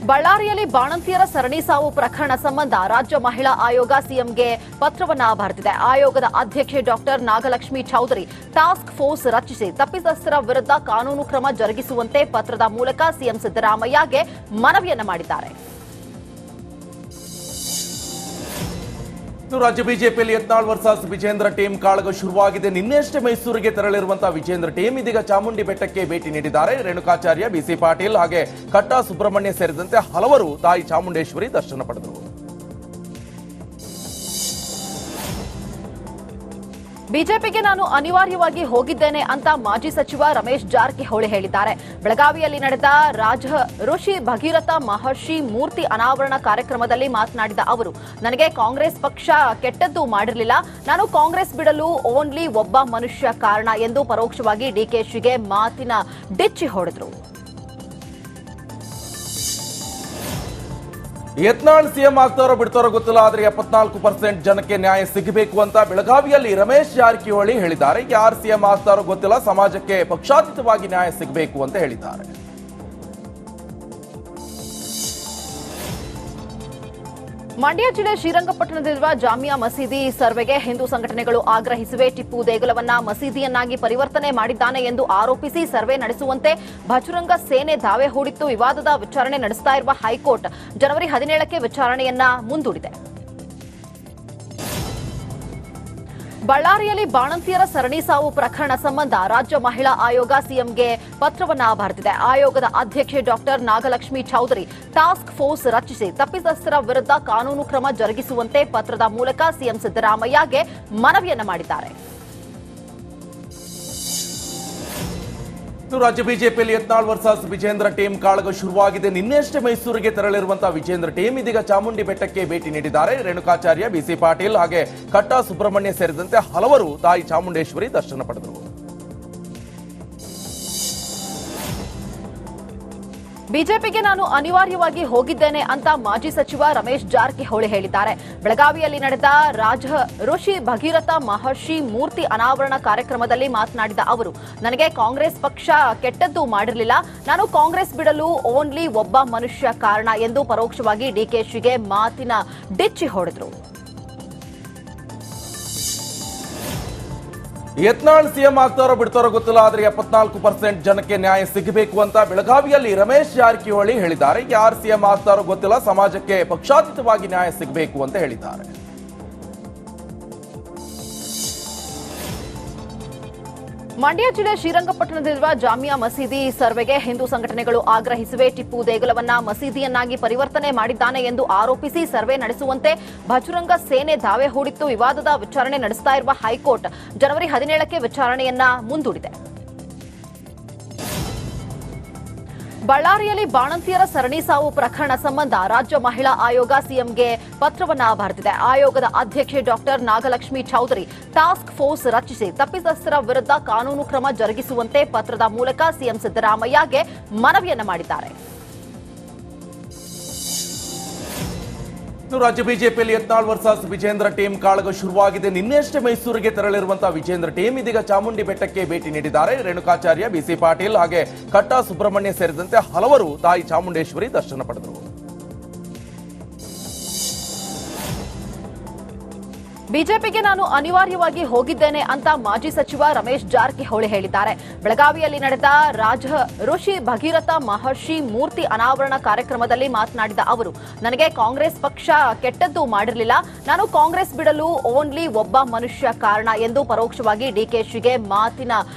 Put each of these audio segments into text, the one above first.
ಬಳ್ಳಾರಿಯಲ್ಲಿ ಬಾಣಂತಿಯರ ಸರಣಿ ಸಾವು ಪ್ರಕರಣ ಸಂಬಂಧ ರಾಜ್ಯ ಮಹಿಳಾ ಆಯೋಗ ಸಿಎಂಗೆ ಪತ್ರವನ್ನ ಬರೆದಿದೆ. ಆಯೋಗದ ಅಧ್ಯಕ್ಷೆ doctor Nagalakshmi Chaudhari task force ರಚಿಸಿ ತಪ್ಪಿತಸ್ಥರ ವಿರುದ್ಧ ಕಾನೂನು ಕ್ರಮ ಜರುಗಿಸುವಂತೆ ಪತ್ರದ ಮೂಲಕ ಸಿಎಂ ಸಿದ್ದರಾಮಯ್ಯಗೆ ಮನವಿಯನ್ನ ಮಾಡಿದ್ದಾರೆ. ರಾಜ್ಯ ಬಿಜೆಪಿಯಲ್ಲಿ ಯತ್ನಾಳ್ ವರ್ಸಸ್ ವಿಜೇಂದ್ರ ಟೀಮ್ ಕಾಳಗ ಶುರುವಾಗಿದೆ. ನಿನ್ನೆಷ್ಟೇ ಮೈಸೂರಿಗೆ ತೆರಳಿರುವಂತಹ ವಿಜೇಂದ್ರ ಟೀಮ್ ಇದೀಗ ಚಾಮುಂಡಿ ಬೆಟ್ಟಕ್ಕೆ ಭೇಟಿ ನೀಡಿದ್ದಾರೆ. ರೇಣುಕಾಚಾರ್ಯ, ಬಿಸಿ ಪಾಟೀಲ್ ಹಾಗೆ ಕಟ್ಟಾ ಸುಬ್ರಹ್ಮಣ್ಯ ಸೇರಿದಂತೆ ಹಲವರು ತಾಯಿ ಚಾಮುಂಡೇಶ್ವರಿ ದರ್ಶನ ಪಡೆದರು. ಬಿಜೆಪಿಗೆ ನಾನು ಅನಿವಾರ್ಯವಾಗಿ ಹೋಗಿದ್ದೇನೆ ಅಂತ ಮಾಜಿ ಸಚಿವ ರಮೇಶ್ ಜಾರಕಿಹೊಳಿ ಹೇಳಿದ್ದಾರೆ. ಬೆಳಗಾವಿಯಲ್ಲಿ ನಡೆದ ರಾಜ ಋಷಿ ಭಗೀರಥ ಮಹರ್ಷಿ ಮೂರ್ತಿ ಅನಾವರಣ ಕಾರ್ಯಕ್ರಮದಲ್ಲಿ ಮಾತನಾಡಿದ ಅವರು, ನನಗೆ ಕಾಂಗ್ರೆಸ್ ಪಕ್ಷ ಕೆಟ್ಟದ್ದು ಮಾಡಿರಲಿಲ್ಲ, ನಾನು ಕಾಂಗ್ರೆಸ್ ಬಿಡಲು ಓನ್ಲಿ ಒಬ್ಬ ಮನುಷ್ಯ ಕಾರಣ ಎಂದು ಪರೋಕ್ಷವಾಗಿ ಡಿಕೆಶಿಗೆ ಮಾತಿನ ಡಿಚ್ಚಿ ಹೊಡೆದರು. ಯತ್ನಾಳ್ ಸಿಎಂ ಆಗ್ತಾರೋ ಬಿಡ್ತಾರೋ ಗೊತ್ತಿಲ್ಲ, ಆದ್ರೆ 74% ಜನಕ್ಕೆ ನ್ಯಾಯ ಸಿಗಬೇಕು ಅಂತ ಬೆಳಗಾವಿಯಲ್ಲಿ ರಮೇಶ್ ಜಾರಕಿಹೊಳಿ ಹೇಳಿದ್ದಾರೆ. ಯಾರು ಸಿಎಂ ಆಗ್ತಾರೋ ಗೊತ್ತಿಲ್ಲ, ಸಮಾಜಕ್ಕೆ ಪಕ್ಷಾತೀತವಾಗಿ ನ್ಯಾಯ ಸಿಗಬೇಕು ಅಂತ ಹೇಳಿದ್ದಾರೆ. ಮಂಡ್ಯ ಜಿಲ್ಲೆ ಶ್ರೀರಂಗಪಟ್ಟಣದಲ್ಲಿರುವ ಜಾಮಿಯಾ ಮಸೀದಿ ಸರ್ವೆಗೆ ಹಿಂದೂ ಸಂಘಟನೆಗಳು ಆಗ್ರಹಿಸಿವೆ. ಟಿಪ್ಪು ದೇಗುಲವನ್ನ ಮಸೀದಿಯನ್ನಾಗಿ ಪರಿವರ್ತನೆ ಮಾಡಿದ್ದಾನೆ ಎಂದು ಆರೋಪಿಸಿ ಸರ್ವೆ ನಡೆಸುವಂತೆ ಭಜರಂಗ ಸೇನೆ ದಾವೆ ಹೂಡಿತ್ತು. ವಿವಾದದ ವಿಚಾರಣೆ ನಡೆಸ್ತಾ ಇರುವ ಹೈಕೋರ್ಟ್ ಜನವರಿ 17ಕ್ಕೆ ವಿಚಾರಣೆಯನ್ನ ಮುಂದೂಡಿದೆ. ಬಳ್ಳಾರಿಯಲ್ಲಿ ಬಾಣಂತಿಯರ ಸರಣಿ ಸಾವು ಪ್ರಕರಣ ಸಂಬಂಧ ರಾಜ್ಯ ಮಹಿಳಾ ಆಯೋಗ ಸಿಎಂಗೆ ಪತ್ರವನ್ನ ಬರೆದಿದೆ. ಆಯೋಗದ ಅಧ್ಯಕ್ಷೆ doctor Nagalakshmi Chaudhari task force ರಚಿಸಿ ತಪ್ಪಿತಸ್ಥರ ವಿರುದ್ಧ ಕಾನೂನು ಕ್ರಮ ಜರುಗಿಸುವಂತೆ ಪತ್ರದ ಮೂಲಕ ಸಿಎಂ ಸಿದ್ದರಾಮಯ್ಯಗೆ ಮನವಿಯನ್ನ ಮಾಡಿದ್ದಾರೆ. ರಾಜ್ಯ ಬಿಜೆಪಿಯಲ್ಲಿ ಯತ್ನಾಳ್ ವರ್ಸಸ್ ವಿಜೇಂದ್ರ ಟೀಮ್ ಕಾಳಗ ಶುರುವಾಗಿದೆ. ನಿನ್ನೆಷ್ಟೇ ಮೈಸೂರಿಗೆ ತೆರಳಿರುವಂತಹ ವಿಜೇಂದ್ರ ಟೀಮ್ ಇದೀಗ ಚಾಮುಂಡಿ ಬೆಟ್ಟಕ್ಕೆ ಭೇಟಿ ನೀಡಿದ್ದಾರೆ. ರೇಣುಕಾಚಾರ್ಯ, ಬಿಸಿ ಪಾಟೀಲ್ ಹಾಗೆ ಕಟ್ಟಾ ಸುಬ್ರಹ್ಮಣ್ಯ ಸೇರಿದಂತೆ ಹಲವರು ತಾಯಿ ಚಾಮುಂಡೇಶ್ವರಿ ದರ್ಶನ ಪಡೆದರು. ಬಿಜೆಪಿಗೆ ನಾನು ಅನಿವಾರ್ಯವಾಗಿ ಹೋಗಿದ್ದೇನೆ ಅಂತ ಮಾಜಿ ಸಚಿವ ರಮೇಶ್ ಜಾರಕಿಹೊಳಿ ಹೇಳಿದ್ದಾರೆ. ಬೆಳಗಾವಿಯಲ್ಲಿ ನಡೆದ ರಾಜ ಋಷಿ ಭಗೀರಥ ಮಹರ್ಷಿ ಮೂರ್ತಿ ಅನಾವರಣ ಕಾರ್ಯಕ್ರಮದಲ್ಲಿ ಮಾತನಾಡಿದ ಅವರು, ನನಗೆ ಕಾಂಗ್ರೆಸ್ ಪಕ್ಷ ಕೆಟ್ಟದ್ದು ಮಾಡಿರಲಿಲ್ಲ, ನಾನು ಕಾಂಗ್ರೆಸ್ ಬಿಡಲು ಓನ್ಲಿ ಒಬ್ಬ ಮನುಷ್ಯ ಕಾರಣ ಎಂದು ಪರೋಕ್ಷವಾಗಿ ಡಿಕೆಶಿಗೆ ಮಾತಿನ ಡಿಚ್ಚಿ ಹೊಡೆದರು. ಯತ್ನಾಳ್ ಸಿಎಂ ಆಗ್ತಾರೋ ಬಿಡ್ತಾರೋ ಗೊತ್ತಿಲ್ಲ, ಆದ್ರೆ 74% ಜನಕ್ಕೆ ನ್ಯಾಯ ಸಿಗಬೇಕು ಅಂತ ಬೆಳಗಾವಿಯಲ್ಲಿ ರಮೇಶ್ ಜಾರಕಿಹೊಳಿ ಹೇಳಿದ್ದಾರೆ. ಯಾರು ಸಿಎಂ ಆಗ್ತಾರೋ ಗೊತ್ತಿಲ್ಲ, ಸಮಾಜಕ್ಕೆ ಪಕ್ಷಾತೀತವಾಗಿ ನ್ಯಾಯ ಸಿಗಬೇಕು ಅಂತ ಹೇಳಿದ್ದಾರೆ. ಮಂಡ್ಯ ಜಿಲ್ಲೆ ಶ್ರೀರಂಗಪಟ್ಟಣದಲ್ಲಿರುವ ಜಾಮಿಯಾ ಮಸೀದಿ ಸರ್ವೆಗೆ ಹಿಂದೂ ಸಂಘಟನೆಗಳು ಆಗ್ರಹಿಸಿವೆ. ಟಿಪ್ಪು ದೇಗುಲವನ್ನ ಮಸೀದಿಯನ್ನಾಗಿ ಪರಿವರ್ತನೆ ಮಾಡಿದ್ದಾನೆ ಎಂದು ಆರೋಪಿಸಿ ಸರ್ವೆ ನಡೆಸುವಂತೆ ಭಜರಂಗ ಸೇನೆ ದಾವೆ ಹೂಡಿತ್ತು. ವಿವಾದದ ವಿಚಾರಣೆ ನಡೆಸ್ತಾ ಇರುವ ಹೈಕೋರ್ಟ್ ಜನವರಿ 17ಕ್ಕೆ ವಿಚಾರಣೆಯನ್ನ ಮುಂದೂಡಿದೆ. ಬಳ್ಳಾರಿಯಲ್ಲಿ ಬಾಣಂತಿಯರ ಸರಣಿ ಸಾವು ಪ್ರಕರಣ ಸಂಬಂಧ ರಾಜ್ಯ ಮಹಿಳಾ ಆಯೋಗ ಸಿಎಂಗೆ ಪತ್ರವನ್ನ ಬರೆದಿದೆ. ಆಯೋಗದ ಅಧ್ಯಕ್ಷೆ doctor Nagalakshmi Chaudhari task force ರಚಿಸಿ ತಪ್ಪಿತಸ್ಥರ ವಿರುದ್ಧ ಕಾನೂನು ಕ್ರಮ ಜರುಗಿಸುವಂತೆ ಪತ್ರದ ಮೂಲಕ ಸಿಎಂ ಸಿದ್ದರಾಮಯ್ಯಗೆ ಮನವಿಯನ್ನ ಮಾಡಿದ್ದಾರೆ. ರಾಜ್ಯ ಬಿಜೆಪಿಯಲ್ಲಿ ಯತ್ನಾಳ್ ವರ್ಸಸ್ ವಿಜೇಂದ್ರ ಟೀಮ್ ಕಾಳಗ ಶುರುವಾಗಿದೆ. ನಿನ್ನೆಷ್ಟೇ ಮೈಸೂರಿಗೆ ತೆರಳಿರುವಂತಹ ವಿಜೇಂದ್ರ ಟೀಮ್ ಇದೀಗ ಚಾಮುಂಡಿ ಬೆಟ್ಟಕ್ಕೆ ಭೇಟಿ ನೀಡಿದ್ದಾರೆ. ರೇಣುಕಾಚಾರ್ಯ, ಬಿಸಿ ಪಾಟೀಲ್ ಹಾಗೆ ಕಟ್ಟಾ ಸುಬ್ರಹ್ಮಣ್ಯ ಸೇರಿದಂತೆ ಹಲವರು ತಾಯಿ ಚಾಮುಂಡೇಶ್ವರಿ ದರ್ಶನ ಪಡೆದರು. ಬಿಜೆಪಿಗೆ ನಾನು ಅನಿವಾರ್ಯವಾಗಿ ಹೋಗಿದ್ದೇನೆ ಅಂತ ಮಾಜಿ ಸಚಿವ ರಮೇಶ್ ಜಾರಕಿಹೊಳಿ ಹೇಳಿದ್ದಾರೆ. ಬೆಳಗಾವಿಯಲ್ಲಿ ನಡೆದ ರಾಜ ಋಷಿ ಭಗೀರಥ ಮಹರ್ಷಿ ಮೂರ್ತಿ ಅನಾವರಣ ಕಾರ್ಯಕ್ರಮದಲ್ಲಿ ಮಾತನಾಡಿದ ಅವರು, ನನಗೆ ಕಾಂಗ್ರೆಸ್ ಪಕ್ಷ ಕೆಟ್ಟದ್ದು ಮಾಡಿರಲಿಲ್ಲ, ನಾನು ಕಾಂಗ್ರೆಸ್ ಬಿಡಲು ಓನ್ಲಿ ಒಬ್ಬ ಮನುಷ್ಯ ಕಾರಣ ಎಂದು ಪರೋಕ್ಷವಾಗಿ ಡಿಕೆಶಿಗೆ ಮಾತಿನ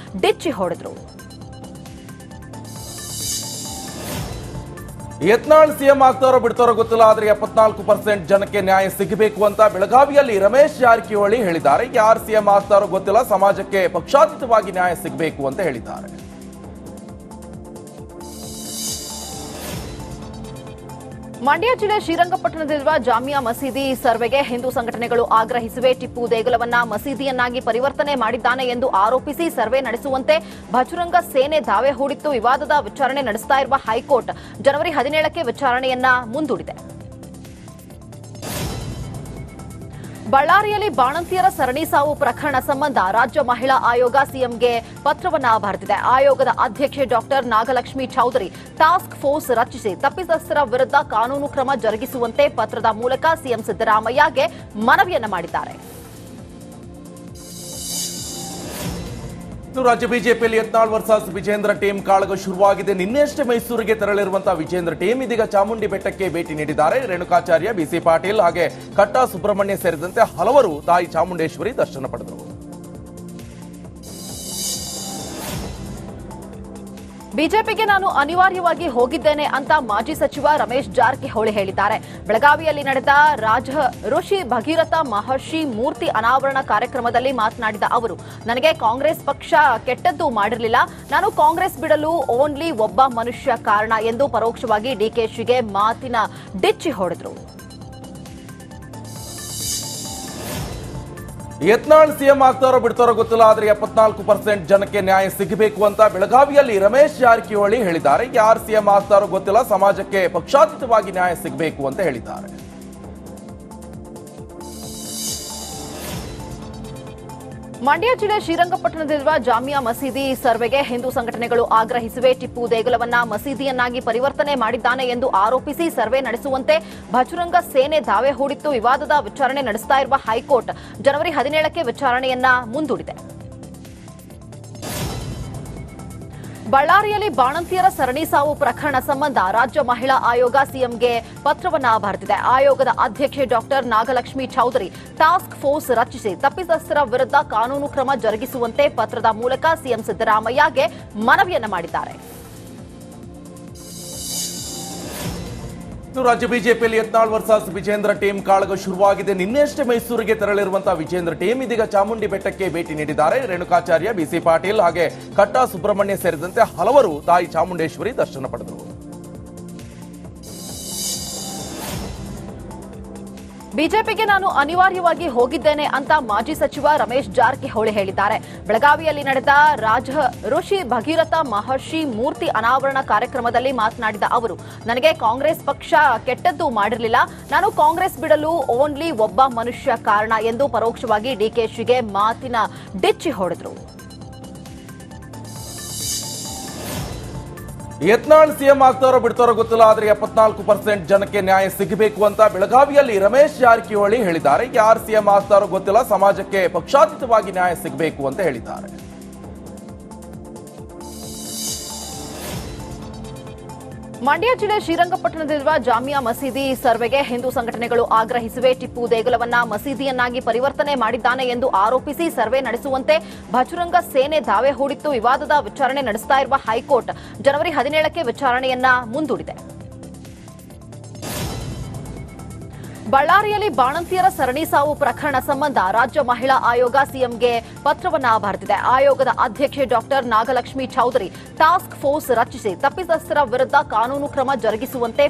ಡಿಚ್ಚಿ ಹೊಡೆದರು. ಯತ್ನಾಳ್ ಸಿಎಂ ಆಗ್ತಾರೋ ಬಿಡ್ತಾರೋ ಗೊತ್ತಿಲ್ಲ, ಆದ್ರೆ 74% ಜನಕ್ಕೆ ನ್ಯಾಯ ಸಿಗಬೇಕು ಅಂತ ಬೆಳಗಾವಿಯಲ್ಲಿ ರಮೇಶ್ ಜಾರಕಿಹೊಳಿ ಹೇಳಿದ್ದಾರೆ. ಯಾರು ಸಿಎಂ ಆಗ್ತಾರೋ ಗೊತ್ತಿಲ್ಲ, ಸಮಾಜಕ್ಕೆ ಪಕ್ಷಾತೀತವಾಗಿ ನ್ಯಾಯ ಸಿಗಬೇಕು ಅಂತ ಹೇಳಿದ್ದಾರೆ. ಮಂಡ್ಯ ಜಿಲ್ಲೆ ಶ್ರೀರಂಗಪಟ್ಟಣದಲ್ಲಿರುವ ಜಾಮಿಯಾ ಮಸೀದಿ ಸರ್ವೆಗೆ ಹಿಂದೂ ಸಂಘಟನೆಗಳು ಆಗ್ರಹಿಸಿವೆ. ಟಿಪ್ಪು ದೇಗುಲವನ್ನ ಮಸೀದಿಯನ್ನಾಗಿ ಪರಿವರ್ತನೆ ಮಾಡಿದ್ದಾನೆ ಎಂದು ಆರೋಪಿಸಿ ಸರ್ವೆ ನಡೆಸುವಂತೆ ಭಜರಂಗ ಸೇನೆ ದಾವೆ ಹೂಡಿತ್ತು. ವಿವಾದದ ವಿಚಾರಣೆ ನಡೆಸ್ತಾ ಇರುವ ಹೈಕೋರ್ಟ್ ಜನವರಿ 17ಕ್ಕೆ ವಿಚಾರಣೆಯನ್ನ ಮುಂದೂಡಿದೆ. ಬಳ್ಳಾರಿಯಲ್ಲಿ ಬಾಣಂತಿಯರ ಸರಣಿ ಸಾವು ಪ್ರಕರಣ ಸಂಬಂಧ ರಾಜ್ಯ ಮಹಿಳಾ ಆಯೋಗ ಸಿಎಂಗೆ ಪತ್ರವನ್ನ ಬರೆದಿದೆ. ಆಯೋಗದ ಅಧ್ಯಕ್ಷೆ doctor Nagalakshmi Chaudhari task force ರಚಿಸಿ ತಪ್ಪಿತಸ್ಥರ ವಿರುದ್ಧ ಕಾನೂನು ಕ್ರಮ ಜರುಗಿಸುವಂತೆ ಪತ್ರದ ಮೂಲಕ ಸಿಎಂ ಸಿದ್ದರಾಮಯ್ಯಗೆ ಮನವಿಯನ್ನ ಮಾಡಿದ್ದಾರೆ. ರಾಜ್ಯ ಬಿಜೆಪಿಯಲ್ಲಿ ಯತ್ನಾಳ್ ವರ್ಸಸ್ ವಿಜೇಂದ್ರ ಟೀಮ್ ಕಾಳಗ ಶುರುವಾಗಿದೆ. ನಿನ್ನೆಷ್ಟೇ ಮೈಸೂರಿಗೆ ತೆರಳಿರುವಂತಹ ವಿಜೇಂದ್ರ ಟೀಮ್ ಇದೀಗ ಚಾಮುಂಡಿ ಬೆಟ್ಟಕ್ಕೆ ಭೇಟಿ ನೀಡಿದ್ದಾರೆ. ರೇಣುಕಾಚಾರ್ಯ, ಬಿಸಿ ಪಾಟೀಲ್ ಹಾಗೆ ಕಟ್ಟಾ ಸುಬ್ರಹ್ಮಣ್ಯ ಸೇರಿದಂತೆ ಹಲವರು ತಾಯಿ ಚಾಮುಂಡೇಶ್ವರಿ ದರ್ಶನ ಪಡೆದರು. ಬಿಜೆಪಿಗೆ ನಾನು ಅನಿವಾರ್ಯವಾಗಿ ಹೋಗಿದ್ದೇನೆ ಅಂತ ಮಾಜಿ ಸಚಿವ ರಮೇಶ್ ಜಾರಕಿಹೊಳಿ ಹೇಳಿದ್ದಾರೆ. ಬೆಳಗಾವಿಯಲ್ಲಿ ನಡೆದ ಋಷಿ ಭಗೀರಥ ಮಹರ್ಷಿ ಮೂರ್ತಿ ಅನಾವರಣ ಕಾರ್ಯಕ್ರಮದಲ್ಲಿ ಮಾತನಾಡಿದ ಅವರು, ನನಗೆ ಕಾಂಗ್ರೆಸ್ ಪಕ್ಷ ಕೆಟ್ಟದ್ದು ಮಾಡಿರಲಿಲ್ಲ, ನಾನು ಕಾಂಗ್ರೆಸ್ ಬಿಡಲು ಓನ್ಲಿ ಒಬ್ಬ ಮನುಷ್ಯ ಕಾರಣ ಎಂದು ಪರೋಕ್ಷವಾಗಿ ಡಿಕೆಶಿಗೆ ಮಾತಿನ ಡಿಚ್ಚಿ ಹೊಡೆದರು. ಯತ್ನಾಳ್ ಸಿಎಂ ಆಗ್ತಾರೋ ಬಿಡ್ತಾರೋ ಗೊತ್ತಿಲ್ಲ, ಆದ್ರೆ 74% ಜನಕ್ಕೆ ನ್ಯಾಯ ಸಿಗಬೇಕು ಅಂತ ಬೆಳಗಾವಿಯಲ್ಲಿ ರಮೇಶ್ ಜಾರಕಿಹೊಳಿ ಹೇಳಿದ್ದಾರೆ. ಯಾರು ಸಿಎಂ ಆಗ್ತಾರೋ ಗೊತ್ತಿಲ್ಲ, ಸಮಾಜಕ್ಕೆ ಪಕ್ಷಾತೀತವಾಗಿ ನ್ಯಾಯ ಸಿಗಬೇಕು ಅಂತ ಹೇಳಿದ್ದಾರೆ. ಮಂಡ್ಯ ಜಿಲ್ಲೆ ಶ್ರೀರಂಗಪಟ್ಟಣದಲ್ಲಿರುವ ಜಾಮಿಯಾ ಮಸೀದಿ ಸರ್ವೆಗೆ ಹಿಂದೂ ಸಂಘಟನೆಗಳು ಆಗ್ರಹಿಸಿವೆ. ಟಿಪ್ಪು ದೇಗುಲವನ್ನ ಮಸೀದಿಯನ್ನಾಗಿ ಪರಿವರ್ತನೆ ಮಾಡಿದ್ದಾನೆ ಎಂದು ಆರೋಪಿಸಿ ಸರ್ವೆ ನಡೆಸುವಂತೆ ಭಜರಂಗ ಸೇನೆ ದಾವೆ ಹೂಡಿತ್ತು. ವಿವಾದದ ವಿಚಾರಣೆ ನಡೆಸ್ತಾ ಇರುವ ಹೈಕೋರ್ಟ್ ಜನವರಿ 17ಕ್ಕೆ ವಿಚಾರಣೆಯನ್ನ ಮುಂದೂಡಿದೆ. ಬಳ್ಳಾರಿಯಲ್ಲಿ ಬಾಣಂತಿಯರ ಸರಣಿ ಸಾವು ಪ್ರಕರಣ ಸಂಬಂಧ ರಾಜ್ಯ ಮಹಿಳಾ ಆಯೋಗ ಸಿಎಂಗೆ ಪತ್ರವನ್ನ ಬರೆದಿದೆ. ಆಯೋಗದ ಅಧ್ಯಕ್ಷೆ doctor Nagalakshmi Chaudhari task force ರಚಿಸಿ ತಪ್ಪಿತಸ್ಥರ ವಿರುದ್ಧ ಕಾನೂನು ಕ್ರಮ ಜರುಗಿಸುವಂತೆ ಪತ್ರದ ಮೂಲಕ ಸಿಎಂ ಸಿದ್ದರಾಮಯ್ಯಗೆ ಮನವಿಯನ್ನ ಮಾಡಿದ್ದಾರೆ. ರಾಜ್ಯ ಬಿಜೆಪಿಯಲ್ಲಿ ಯತ್ನಾಳ್ ವರ್ಸಸ್ ವಿಜೇಂದ್ರ ಟೀಮ್ ಕಾಳಗ ಶುರುವಾಗಿದೆ. ನಿನ್ನೆಷ್ಟೇ ಮೈಸೂರಿಗೆ ತೆರಳಿರುವಂತಹ ವಿಜೇಂದ್ರ ಟೀಮ್ ಇದೀಗ ಚಾಮುಂಡಿ ಬೆಟ್ಟಕ್ಕೆ ಭೇಟಿ ನೀಡಿದ್ದಾರೆ. ರೇಣುಕಾಚಾರ್ಯ, ಬಿಸಿ ಪಾಟೀಲ್ ಹಾಗೆ ಕಟ್ಟಾ ಸುಬ್ರಹ್ಮಣ್ಯ ಸೇರಿದಂತೆ ಹಲವರು ತಾಯಿ ಚಾಮುಂಡೇಶ್ವರಿ ದರ್ಶನ ಪಡೆದರು. ಬಿಜೆಪಿಗೆ ನಾನು ಅನಿವಾರ್ಯವಾಗಿ ಹೋಗಿದ್ದೇನೆ ಅಂತ ಮಾಜಿ ಸಚಿವ ರಮೇಶ್ ಜಾರಕಿಹೊಳಿ ಹೇಳಿದ್ದಾರೆ. ಬೆಳಗಾವಿಯಲ್ಲಿ ನಡೆದ ಋಷಿ ಭಗೀರಥ ಮಹರ್ಷಿ ಮೂರ್ತಿ ಅನಾವರಣ ಕಾರ್ಯಕ್ರಮದಲ್ಲಿ ಮಾತನಾಡಿದ ಅವರು, ನನಗೆ ಕಾಂಗ್ರೆಸ್ ಪಕ್ಷ ಕೆಟ್ಟದ್ದು ಮಾಡಿರಲಿಲ್ಲ, ನಾನು ಕಾಂಗ್ರೆಸ್ ಬಿಡಲು ಓನ್ಲಿ ಒಬ್ಬ ಮನುಷ್ಯ ಕಾರಣ ಎಂದು ಪರೋಕ್ಷವಾಗಿ ಡಿಕೆಶಿಗೆ ಮಾತಿನ ಡಿಚ್ಚಿ ಹೊಡೆದರು. ಯತ್ನಾಳ್ ಸಿಎಂ ಆಗ್ತಾರೋ ಬಿಡ್ತಾರೋ ಗೊತ್ತಿಲ್ಲ, ಆದ್ರೆ 74% ಜನಕ್ಕೆ ನ್ಯಾಯ ಸಿಗಬೇಕು ಅಂತ ಬೆಳಗಾವಿಯಲ್ಲಿ ರಮೇಶ್ ಜಾರಕಿಹೊಳಿ ಹೇಳಿದ್ದಾರೆ. ಯಾರು ಸಿಎಂ ಆಗ್ತಾರೋ ಗೊತ್ತಿಲ್ಲ, ಸಮಾಜಕ್ಕೆ ಪಕ್ಷಾತೀತವಾಗಿ ನ್ಯಾಯ ಸಿಗಬೇಕು ಅಂತ ಹೇಳಿದ್ದಾರೆ. ಮಂಡ್ಯ ಜಿಲ್ಲೆ ಶ್ರೀರಂಗಪಟ್ಟಣದಲ್ಲಿರುವ ಜಾಮಿಯಾ ಮಸೀದಿ ಸರ್ವೆಗೆ ಹಿಂದೂ ಸಂಘಟನೆಗಳು ಆಗ್ರಹಿಸಿವೆ. ಟಿಪ್ಪು ದೇಗುಲವನ್ನ ಮಸೀದಿಯನ್ನಾಗಿ ಪರಿವರ್ತನೆ ಮಾಡಿದ್ದಾನೆ ಎಂದು ಆರೋಪಿಸಿ ಸರ್ವೆ ನಡೆಸುವಂತೆ ಭಜರಂಗ ಸೇನೆ ದಾವೆ ಹೂಡಿತ್ತು. ವಿವಾದದ ವಿಚಾರಣೆ ನಡೆಸ್ತಾ ಇರುವ ಹೈಕೋರ್ಟ್ ಜನವರಿ 17ಕ್ಕೆ ವಿಚಾರಣೆಯನ್ನ ಮುಂದೂಡಿದೆ. ಬಳ್ಳಾರಿಯಲ್ಲಿ ಬಾಣಂತಿಯರ ಸರಣಿ ಸಾವು ಪ್ರಕರಣ ಸಂಬಂಧ ರಾಜ್ಯ ಮಹಿಳಾ ಆಯೋಗ ಸಿಎಂಗೆ ಪತ್ರವನ್ನ ಬರೆದಿದೆ. ಆಯೋಗದ ಅಧ್ಯಕ್ಷೆ doctor Nagalakshmi Chaudhari task force ರಚಿಸಿ ತಪ್ಪಿತಸ್ಥರ ವಿರುದ್ಧ ಕಾನೂನು ಕ್ರಮ ಜರುಗಿಸುವಂತೆ